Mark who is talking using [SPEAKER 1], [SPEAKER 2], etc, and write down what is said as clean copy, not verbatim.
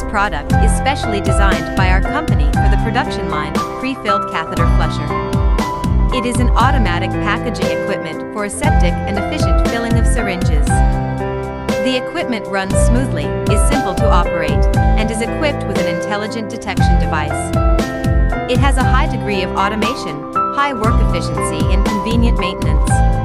[SPEAKER 1] product is specially designed by our company for the production line pre-filled catheter flusher. It is an automatic packaging equipment for aseptic and efficient filling of syringes. The equipment runs smoothly, is simple to operate, and is equipped with an intelligent detection device. It has a high degree of automation, high work efficiency, and convenient maintenance.